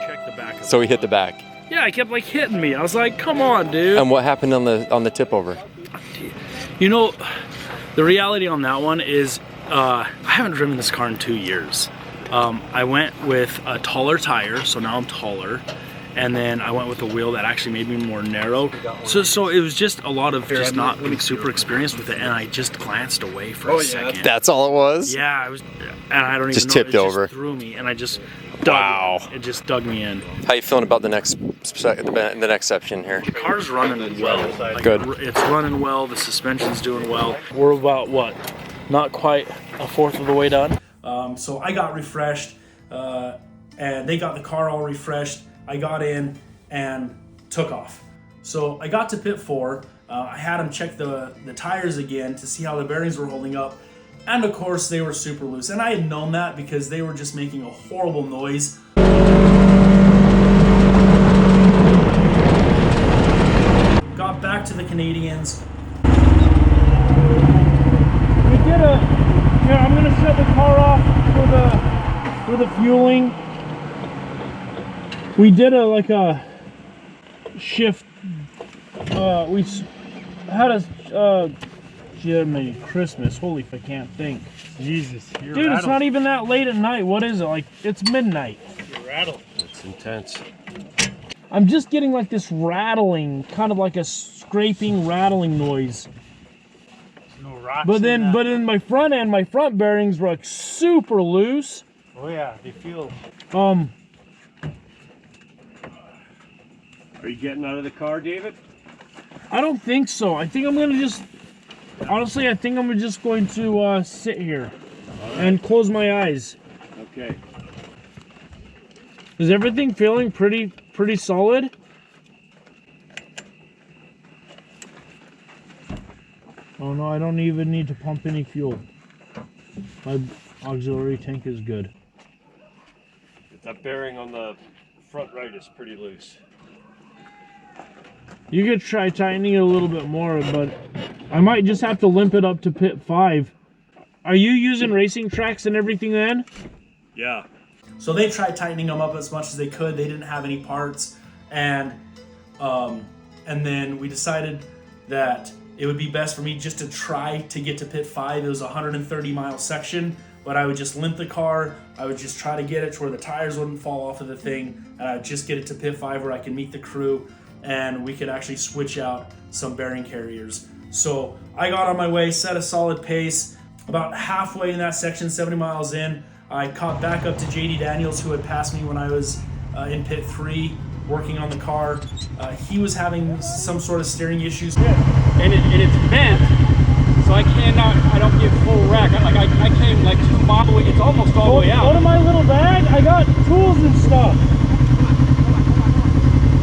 check the back of So he hit the back. Yeah, he kept like hitting me. I was like, come on, dude. And what happened on the tip over? You know, the reality on that one is I haven't driven this car in 2 years. I went with a taller tire, so now I'm taller. And then I went with a wheel that actually made me more narrow. So it was just a lot of just not being super experienced with it, and I just glanced away for a second. That's all it was? Yeah, I was, and I don't even just know. Tipped it over. Just threw me, and I just dug in. It just dug me in. How you feeling about the next section here? The car's running well. Like, good. It's running well. The suspension's doing well. We're about what? Not quite a fourth of the way done. So I got refreshed, and they got the car all refreshed. I got in and took off. So I got to pit 4. I had them check the tires again to see how the bearings were holding up. And of course they were super loose. And I had known that because they were just making a horrible noise. Got back to the Canadians. We did I'm gonna shut the car off for the fueling. We did a shift. We had a Jiminy Christmas. Holy if I can't think. Jesus, dude, rattled. It's not even that late at night. What is it? Like, it's midnight. You're rattled. It's intense. I'm just getting like this rattling, kind of like a scraping, rattling noise. No rocks. But then my front end, my front bearings were like super loose. Oh yeah, they feel. Are you getting out of the car, David? I don't think so. I think I'm gonna just, honestly, I think I'm just going to sit here and close my eyes. Okay. Is everything feeling pretty solid? Oh no, I don't even need to pump any fuel. My auxiliary tank is good. That bearing on the front right is pretty loose. You could try tightening it a little bit more, but I might just have to limp it up to pit 5. Are you using racing tracks and everything then? Yeah. So they tried tightening them up as much as they could. They didn't have any parts, and then we decided that it would be best for me just to try to get to pit 5. It was a 130-mile section, but I would just limp the car. I would just try to get it to where the tires wouldn't fall off of the thing, and I'd just get it to pit 5 where I can meet the crew, and we could actually switch out some bearing carriers. So I got on my way, set a solid pace. About halfway in that section, 70 miles in, I caught back up to JD Daniels, who had passed me when I was in pit 3 working on the car. He was having some sort of steering issues. And it's bent, so I don't get full rack. I came like 2 miles, it's almost all the way out. Go to my little bag, I got tools and stuff.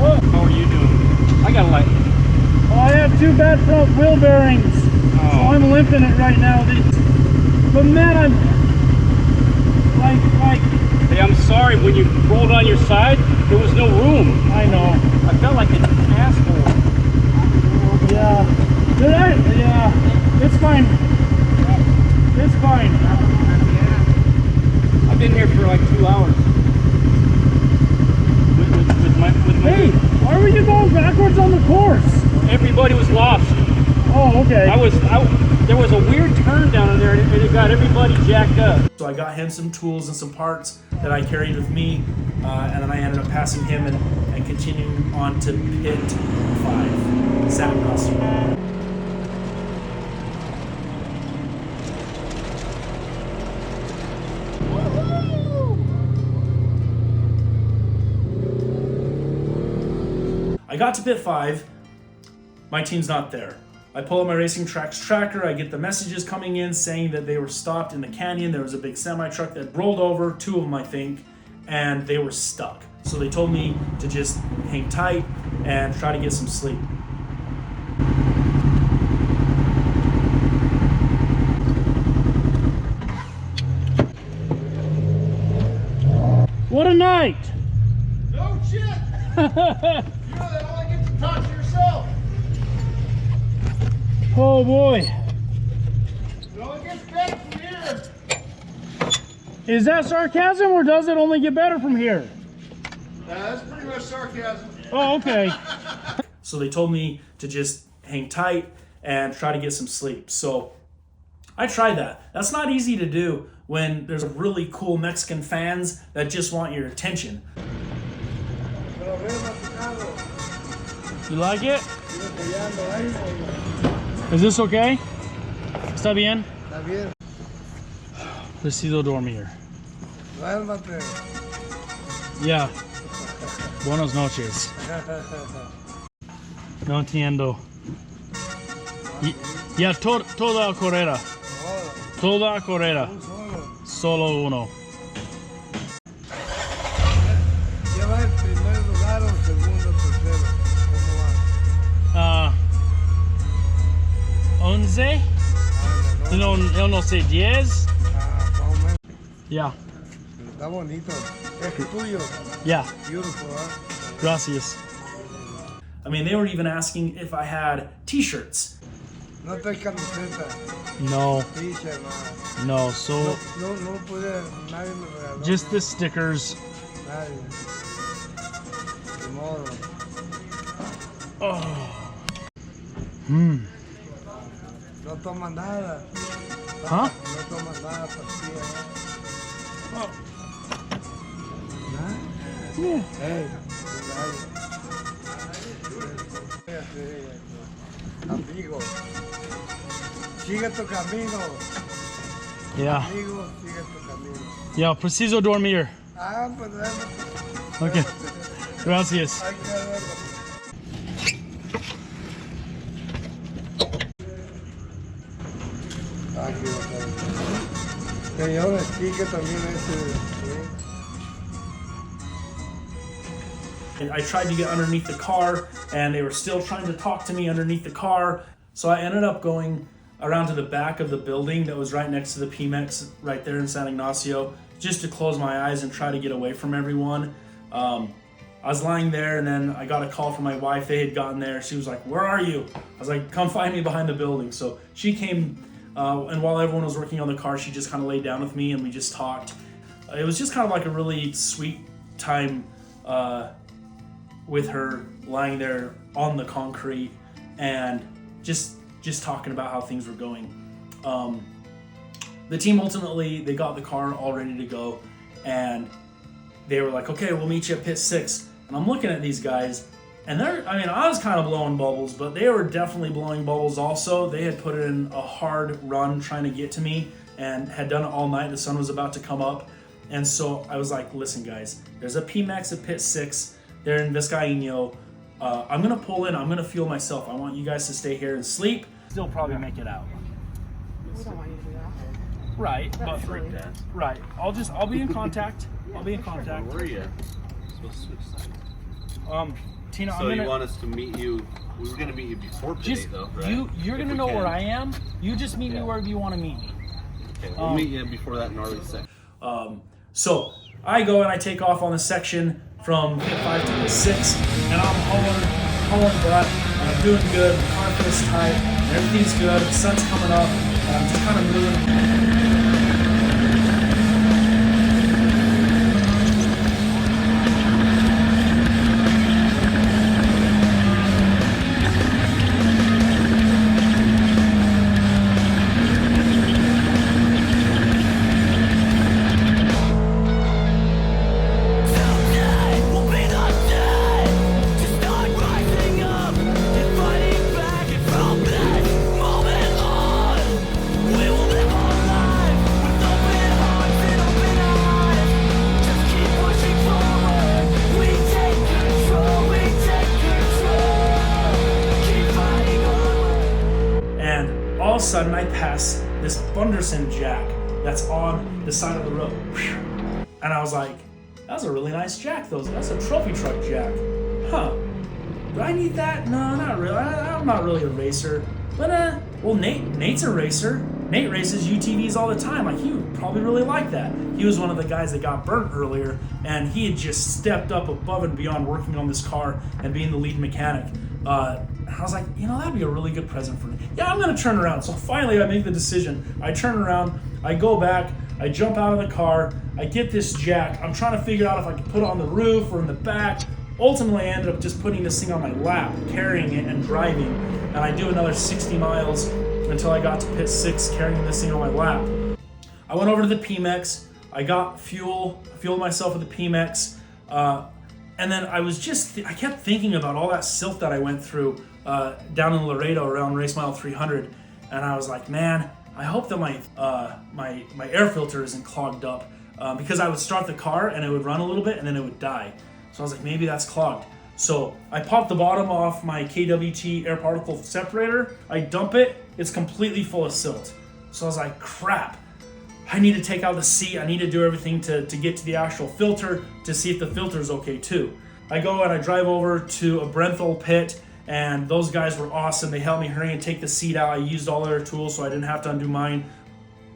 How are you doing? I got like... Oh, I have 2 bad front wheel bearings, so I'm limping it right now. But man, I'm like... Hey, I'm sorry, when you rolled on your side, there was no room. I know. I felt like an asshole. Yeah. Yeah, it's fine. It's fine. I've been here for like 2 hours. With my hey, why were you going backwards on the course? Everybody was lost. Oh, okay. There was a weird turn down in there, and it got everybody jacked up. So I got him some tools and some parts that I carried with me, and then I ended up passing him and continuing on to pit 5, San Ignacio. I got to pit 5, my team's not there. I pull up my Racing Tracks tracker, I get the messages coming in saying that they were stopped in the canyon. There was a big semi-truck that rolled over, 2 of them I think, and they were stuck. So they told me to just hang tight and try to get some sleep. What a night! No shit! You know that only gets to talk to yourself. Oh boy. It only gets better from here. Is that sarcasm or does it only get better from here? That's pretty much sarcasm. Oh, okay. So they told me to just hang tight and try to get some sleep. So I tried that. That's not easy to do when there's really cool Mexican fans that just want your attention. You like it? Is this okay? ¿Está bien? Está bien. Preciso dormir. Duérmate. Ya. Buenas noches. No entiendo. Ya, toda carrera. Toda carrera. Solo uno. ¿Lleva el primer lugar o segundo, tercero? ¿Cómo va? 11. No, yo no sé, 10. Más o menos. Ya, Está bonito. Es tuyo. ya. Beautiful, huh? Gracias. I mean, they were even asking if I had t-shirts. No te camiseta. No, T-shirt, nada. no, so No pude, nadie me regaló. just the stickers. Nadie. De modo. No toma nada. Huh? No toma nada, pastilla. Oh. ¿Nada? Yeah. Hey, amigo, sigue tu camino. Yeah, Amigo, sigue tu camino. yeah, preciso dormir. Pues duérmete. Okay, gracias. Hay que duérmete. Aquí está. Señores, sigue también I tried to get underneath the car, and they were still trying to talk to me underneath the car. So I ended up going around to the back of the building that was right next to the PMEX right there in San Ignacio, just to close my eyes and try to get away from everyone. I was lying there, and then I got a call from my wife. They had gotten there. She was like, "Where are you?" I was like, "Come find me behind the building." So she came, and while everyone was working on the car, she just kind of laid down with me, and we just talked. It was just kind of like a really sweet time with her lying there on the concrete and just talking about how things were going. The team ultimately, they got the car all ready to go, and they were like, "Okay, we'll meet you at pit 6." And I'm looking at these guys, and I was kind of blowing bubbles, but they were definitely blowing bubbles also. They had put in a hard run trying to get to me and had done it all night. The sun was about to come up. And so I was like, "Listen guys, there's a PMAX at pit 6. They're in Vizcaíno. I'm gonna pull in, I'm gonna fuel myself. I want you guys to stay here and sleep." Still probably make it out. We don't want you to do that. Right, but That's silly. right. I'll be in contact. I'll be in contact. Where are you? Supposed to switch sides. Tina, So I'm gonna you want us to meet you? We were gonna meet you before pit just 8, though, right? you're If gonna we know can. where I am. You just meet me Yeah. wherever you want to meet me. Okay, we'll meet you before that gnarly section. So I go and I take off on the section from pit 5 to pit 6, and I'm hauling butt, and I'm doing good. The car feels tight, and everything's good. The sun's coming up, and I'm just kind of moving. All of a sudden, I pass this Bunderson jack that's on the side of the road. And I was like, "That's a really nice jack, though. That's a trophy truck jack. Huh. Do I need that? No, not really. I'm not really a racer. But, well, Nate's a racer. Nate races UTVs all the time. Like, he would probably really like that." He was one of the guys that got burnt earlier, and he had just stepped up above and beyond working on this car and being the lead mechanic. And I was like, that'd be a really good present for me. Yeah, I'm gonna turn around. So finally I make the decision. I turn around, I go back, I jump out of the car, I get this jack. I'm trying to figure out if I can put it on the roof or in the back. Ultimately, I ended up just putting this thing on my lap, carrying it and driving. And I do another 60 miles until I got to pit 6, carrying this thing on my lap. I went over to the PMEX. I got fueled myself with the PMEX. And then I kept thinking about all that silt that I went through down in Laredo around race mile 300. And I was like, man, I hope that my air filter isn't clogged up, because I would start the car and it would run a little bit and then it would die. So I was like, maybe that's clogged. So I popped the bottom off my KWT air particle separator. I dump it. It's completely full of silt. So I was like, crap. I need to take out the seat. I need to do everything to get to the actual filter to see if the filter is okay too. I go and I drive over to a Brenthal pit, and those guys were awesome. They helped me hurry and take the seat out. I used all their tools so I didn't have to undo mine.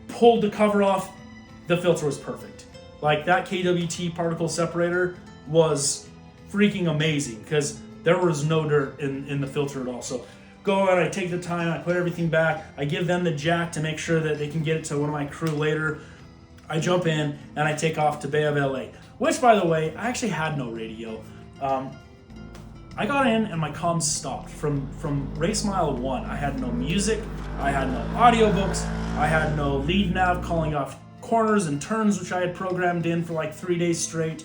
Pulled the cover off. The filter was perfect. Like, that KWT particle separator was freaking amazing because there was no dirt in the filter at all. So go and I take the time, I put everything back, I give them the jack to make sure that they can get it to one of my crew later. I jump in and I take off to Bay of LA, which, by the way, I actually had no radio. I got in and my comms stopped. From race mile 1, I had no music, I had no audiobooks, I had no lead nav calling off corners and turns, which I had programmed in for like 3 days straight.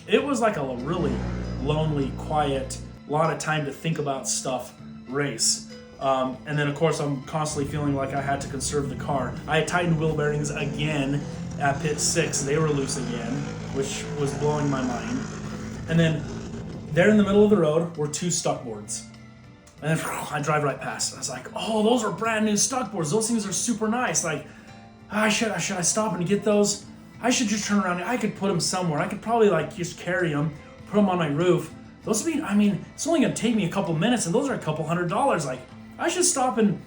It was like a really lonely, quiet, lot of time to think about stuff race. And then, of course, I'm constantly feeling like I had to conserve the car. I had tightened wheel bearings again at pit 6. They were loose again, which was blowing my mind. And then there in the middle of the road were 2 stuck boards. And then I drive right past. I was like, oh, those are brand new stuck boards. Those things are super nice. Like, should I stop and get those? I should just turn around. I could put them somewhere. I could probably like just carry them, put them on my roof. Those would be, I mean, it's only gonna take me a couple minutes, and those are a couple $100. Like, I should stop and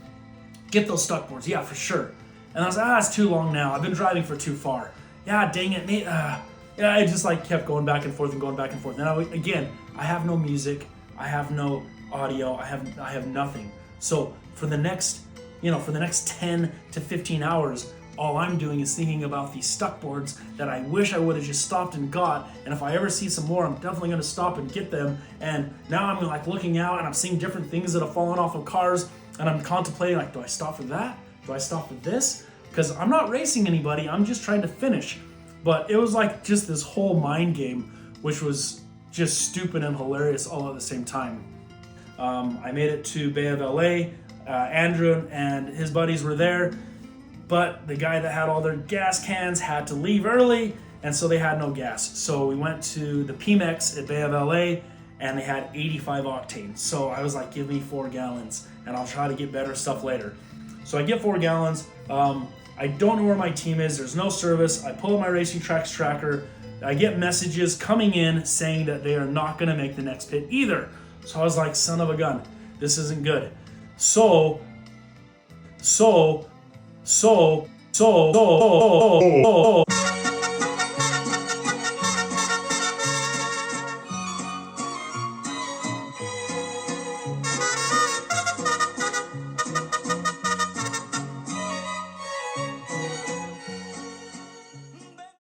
get those stuck boards. Yeah, for sure. And I was like, it's too long now. I've been driving for too far. Yeah, dang it. Yeah, I just like kept going back and forth and going back and forth. And I have no music. I have no audio. I have nothing. So for the next 10 to 15 hours, all I'm doing is thinking about these stuck boards that I wish I would have just stopped and got. And if I ever see some more, I'm definitely going to stop and get them. And now I'm like looking out and I'm seeing different things that have fallen off of cars. And I'm contemplating, like, do I stop for that? Do I stop for this? Because I'm not racing anybody. I'm just trying to finish. But it was like just this whole mind game, which was just stupid and hilarious all at the same time. I made it to Bay of LA. Andrew and his buddies were there. But the guy that had all their gas cans had to leave early, and so they had no gas. So we went to the PMEX at Bay of LA, and they had 85 octane. So I was like, give me 4 gallons, and I'll try to get better stuff later. So I get 4 gallons. I don't know where my team is. There's no service. I pull up my Racing Tracks tracker. I get messages coming in saying that they are not going to make the next pit either. So I was like, son of a gun, this isn't good. So